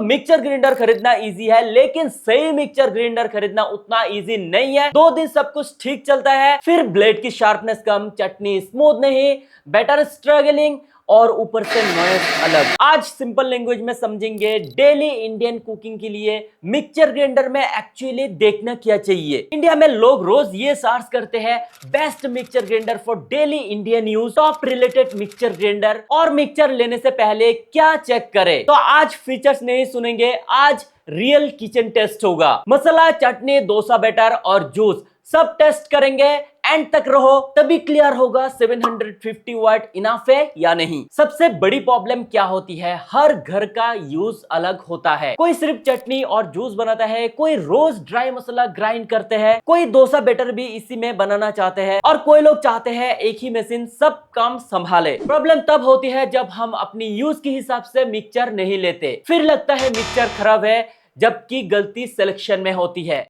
Mixture grinder खरीदना easy है, लेकिन सही मिक्सचर ग्राइंडर खरीदना उतना इजी नहीं है। 2 दिन सब कुछ ठीक चलता है, फिर ब्लेड की शार्पनेस कम, चटनी स्मूथ नहीं, बैटर स्ट्रगलिंग और ऊपर से नॉइस अलग। आज सिंपल लैंग्वेज में समझेंगे डेली इंडियन कुकिंग के लिए मिक्सचर ग्राइंडर में एक्चुअली देखना क्या चाहिए। इंडिया में लोग रोज ये सर्च करते हैं best mixture grinder for daily Indian use, top related mixture grinder, और मिक्सचर लेने से पहले क्या चेक करें। तो आज फीचर्स नहीं सुनेंगे, आज रियल किचन टेस्ट होगा। मसाला, चटनी, डोसा बैटर और जूस सब टेस्ट करेंगे। एंड तक रहो, तभी क्लियर होगा 750 वाट इनफ है या नहीं। सबसे बड़ी प्रॉब्लम क्या होती है, हर घर का यूज अलग होता है। कोई सिर्फ चटनी और जूस बनाता है, कोई रोज ड्राई मसाला ग्राइंड करते हैं, कोई डोसा बैटर भी इसी में बनाना चाहते हैं, और कोई लोग चाहते हैं एक ही मशीन सब काम संभाले। प्रॉब्लम तब होती है जब हम अपनी यूज के हिसाब से मिक्सचर नहीं लेते, फिर लगता है मिक्सचर खराब है, जबकि गलती सिलेक्शन में होती है।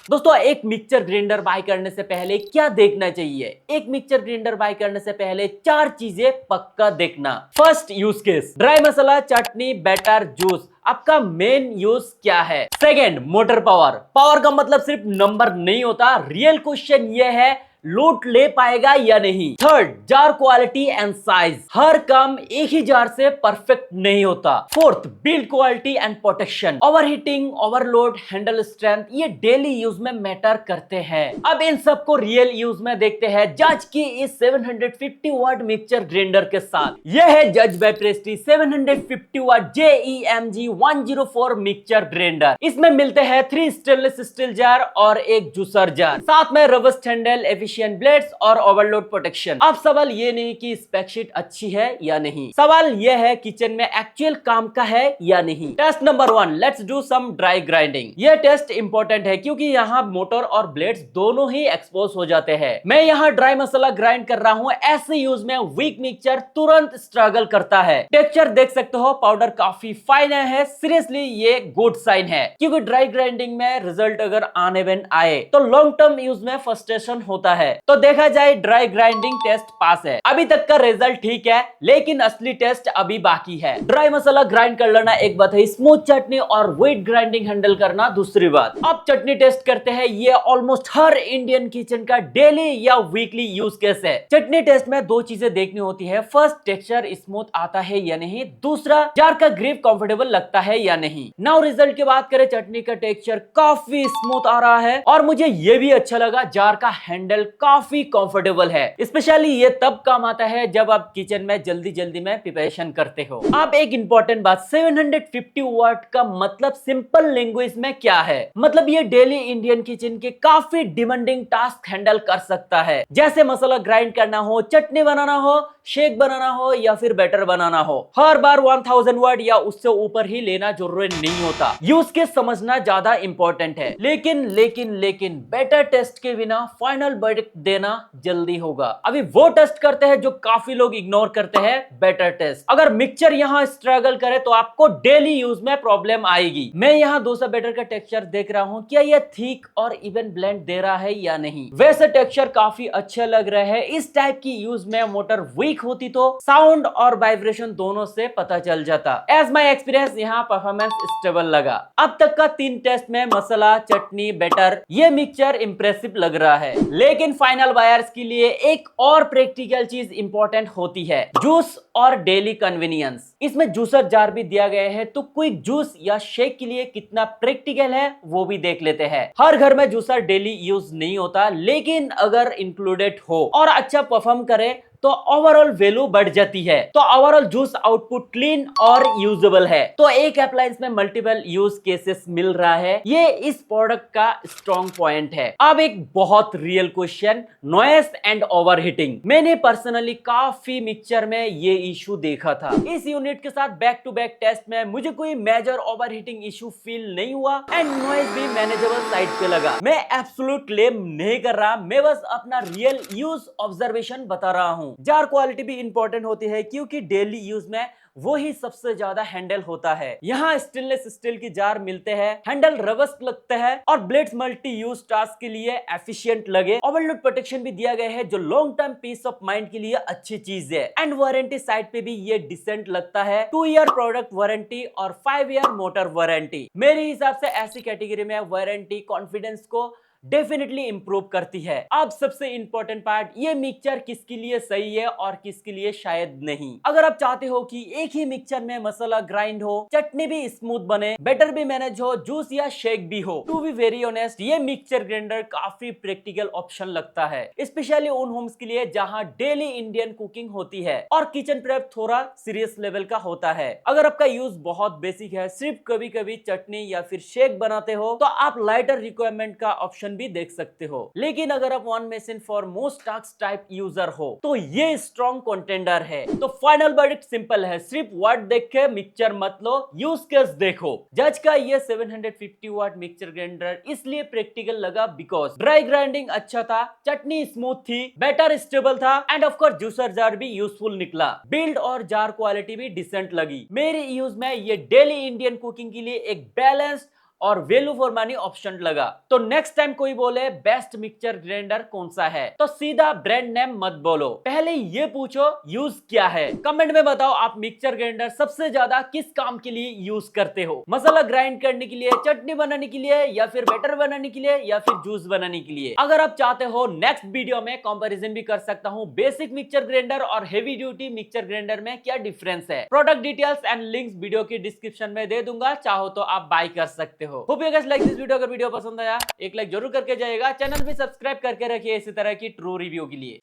दोस्तों, एक मिक्सचर ग्राइंडर बाय करने से पहले क्या देखना चाहिए? एक मिक्सचर ग्राइंडर बाय करने से पहले 4 चीजें पक्का देखना। फर्स्ट, यूज केस, ड्राई मसाला, चटनी, बैटर, जूस, आपका मेन यूज क्या है। Second, motor power. पावर का मतलब सिर्फ नंबर नहीं होता, रियल क्वेश्चन ये है लोड ले पाएगा या नहीं। Third, jar quality and size, हर काम एक ही जार से परफेक्ट नहीं होता। Fourth, build quality and protection, overheating, overload, handle strength, ये डेली यूज में मैटर करते हैं। अब इन सबको रियल यूज में देखते हैं जज की इस 750 वाट मिक्सचर ग्राइंडर के साथ। यह है जज बाय प्रेस्टीज 750 वाट JEMG 104 मिक्सचर ग्राइंडर। इसमें मिलते हैं 3 स्टेनलेस स्टील जार और एक जूसर जार, साथ में रबस्ट हैंडल, ब्लेड्स और ओवरलोड प्रोटेक्शन। अब सवाल ये नहीं कि स्पेक शीट अच्छी है या नहीं, सवाल ये है किचन में एक्चुअल काम का है या नहीं। Test number 1, let's do some dry grinding. ये टेस्ट इंपॉर्टेंट है क्योंकि यहाँ मोटर और ब्लेड्स दोनों ही एक्सपोज हो जाते हैं। मैं यहाँ ड्राई मसाला ग्राइंड कर रहा हूँ, ऐसे यूज में वीक मिक्सचर तुरंत स्ट्रगल करता है। टेक्सचर देख सकते हो, पाउडर काफी फाइन है। सीरियसली ये गुड साइन है, क्योंकि ड्राई ग्राइंडिंग में रिजल्ट अगर अनइवन आए तो लॉन्ग टर्म यूज में फ्रस्ट्रेशन होता है। तो देखा जाए ड्राई ग्राइंडिंग टेस्ट पास है, अभी तक का रिजल्ट ठीक है, लेकिन असली टेस्ट अभी बाकी है। ड्राई मसाला ग्राइंड कर लेना एक बात है, स्मूथ चटनी और वेट ग्राइंडिंग हैंडल करना दूसरी बात। अब चटनी टेस्ट करते हैं। ये ऑलमोस्ट हर इंडियन किचन का डेली या वीकली यूज केस है। चटनी टेस्ट में 2 चीजें देखनी होती है। फर्स्ट, टेक्सचर स्मूथ आता है या नहीं, दूसरा, जार का ग्रिप कंफर्टेबल लगता है या नहीं। नाउ रिजल्ट की बात करें, चटनी का टेक्सचर काफी स्मूथ आ रहा है, और मुझे ये भी अच्छा लगा, जार का हैंडल काफी कंफर्टेबल है। स्पेशली ये तब काम आता है जब आप किचन में जल्दी जल्दी में प्रिपरेशन करते हो। अब एक इंपॉर्टेंट बात, 750 वाट का मतलब सिंपल लैंग्वेज में क्या है? मतलब ये डेली इंडियन किचन के काफी डिमांडिंग टास्क हैंडल कर सकता है, जैसे मसाला ग्राइंड करना हो, चटनी बनाना हो, शेक बनाना हो या फिर बैटर बनाना हो। हर बार 1000 वाट या उससे ऊपर ही लेना जरूरी नहीं होता। यूज के समझना ज्यादा इंपॉर्टेंट है, लेकिन बैटर टेस्ट के बिना फाइनल वर्डिक्ट देना जल्दी होगा। अभी वो टेस्ट करते हैं जो काफी लोग इग्नोर करते हैं, बैटर टेस्ट। अगर मिक्सचर यहाँ स्ट्रगल करे तो आपको डेली यूज में प्रॉब्लम आएगी। मैं यहाँ डोसा बैटर का टेक्सचर देख रहा हूँ, क्या यह थिक और इवन ब्लेंड दे रहा है या नहीं। वैसे टेक्सचर काफी अच्छा लग रहा है। इस टाइप की यूज में मोटर वीक होती तो साउंड और वाइब्रेशन दोनों से पता चल जाता। एज माई एक्सपीरियंस यहाँ परफॉर्मेंस स्टेबल लगा। अब तक का 3 टेस्ट में मसाला, चटनी, बैटर, ये मिक्सचर इंप्रेसिव लग रहा है। लेकिन फाइनल बायर्स के लिए एक और प्रैक्टिकल चीज इंपॉर्टेंट होती है, जूस और डेली कन्वीनियंस। इसमें जूसर जार भी दिया गया है, तो क्विक जूस या शेक के लिए कितना प्रैक्टिकल है वो भी देख लेते हैं। हर घर में जूसर डेली यूज नहीं होता, लेकिन अगर इंक्लूडेड हो और अच्छा परफॉर्म करे तो ओवरऑल वैल्यू बढ़ जाती है। तो ओवरऑल जूस आउटपुट क्लीन और यूजेबल है। तो एक अप्लायंस में मल्टीपल यूज केसेस मिल रहा है, ये इस प्रोडक्ट का स्ट्रॉन्ग पॉइंट है। अब एक बहुत real question, noise and overheating. मैंने पर्सनली काफी मिक्सचर में ये इशू देखा था। इस यूनिट के साथ बैक टू बैक टेस्ट में मुझे कोई मेजर ओवरहीटिंग इशू फील नहीं हुआ एंड नॉइस भी मैनेजेबल साइड पे लगा। मैं एब्सोल्यूट क्लेम नहीं कर रहा, मैं बस अपना रियल यूज ऑब्जर्वेशन बता रहा हूँ। हूँ। जार क्वालिटी भी इंपॉर्टेंट होती है क्योंकि डेली यूज में वो ही सबसे ज्यादा हैंडल होता है। यहाँ स्टेनलेस स्टील की जार मिलते हैं, हैंडल रबस्ट लगते हैं और ब्लेड्स मल्टी यूज टास्क के लिए एफिशिएंट लगे। ओवरलोड प्रोटेक्शन भी दिया गया है जो long term peace of mind के लिए अच्छी चीज है। एंड वारंटी साइड पे भी ये डिसेंट लगता है। 2 ईयर प्रोडक्ट वारंटी और 5 ईयर मोटर वारंटी। मेरे हिसाब से ऐसी कैटेगरी में वारंटी कॉन्फिडेंस को डेफिनेटली इंप्रूव करती है। अब सबसे इंपॉर्टेंट पार्ट, ये मिक्सचर किसके लिए सही है और किसके लिए शायद नहीं। अगर आप चाहते हो कि एक ही मिक्सचर में मसाला ग्राइंड हो, चटनी भी स्मूथ बने, बैटर भी मैनेज हो, जूस या शेक भी हो, टू बी वेरी ऑनेस्ट ये मिक्सचर ग्राइंडर काफी प्रैक्टिकल ऑप्शन लगता है, स्पेशली उन होम्स के लिए जहां डेली इंडियन कुकिंग होती है और किचन प्रेप थोड़ा सीरियस लेवल का होता है। अगर आपका यूज बहुत बेसिक है, सिर्फ कभी कभी चटनी या फिर शेक बनाते हो, तो आप लाइटर रिक्वायरमेंट का ऑप्शन भी देख सकते हो। लेकिन अगर आप one machine for most task type user हो तो ये स्ट्रॉन्ग कंटेंडर है। तो फाइनल वर्डिक्ट सिंपल है, सिर्फ वर्ड देख के मिक्सचर मत लो, यूज केस देखो। जज का ये 750 वाट मिक्सचर ग्राइंडर इसलिए प्रैक्टिकल लगा बिकॉज ड्राई ग्राइंडिंग अच्छा था, चटनी स्मूथ थी, बैटर स्टेबल था end of course juicer jar भी यूजफुल निकला। बिल्ड और जार क्वालिटी भी डिसेंट लगी। मेरे यूज में ये डेली इंडियन कुकिंग के लिए एक बैलेंस्ड और वैल्यू फॉर मनी ऑप्शन लगा। तो नेक्स्ट टाइम कोई बोले बेस्ट मिक्सचर ग्राइंडर कौन सा है तो सीधा ब्रांड नेम मत बोलो, पहले ये पूछो यूज क्या है। कमेंट में बताओ आप मिक्सचर ग्राइंडर सबसे ज्यादा किस काम के लिए यूज करते हो, मसाला ग्राइंड करने के लिए, चटनी बनाने के लिए या फिर बैटर बनाने के लिए या फिर जूस बनाने के लिए। अगर आप चाहते हो नेक्स्ट वीडियो में कंपैरिजन भी कर सकता हूँ बेसिक मिक्सचर ग्राइंडर और हेवी ड्यूटी मिक्सचर ग्राइंडर में क्या डिफरेंस है। Product details and links video की डिस्क्रिप्शन में दे दूंगा, चाहो तो आप बाय कर सकते हो। Hope you guys like this video. अगर वीडियो पसंद आया एक लाइक जरूर करके जाइएगा, चैनल भी सब्सक्राइब करके रखिए इसी तरह की ट्रू रिव्यू के लिए।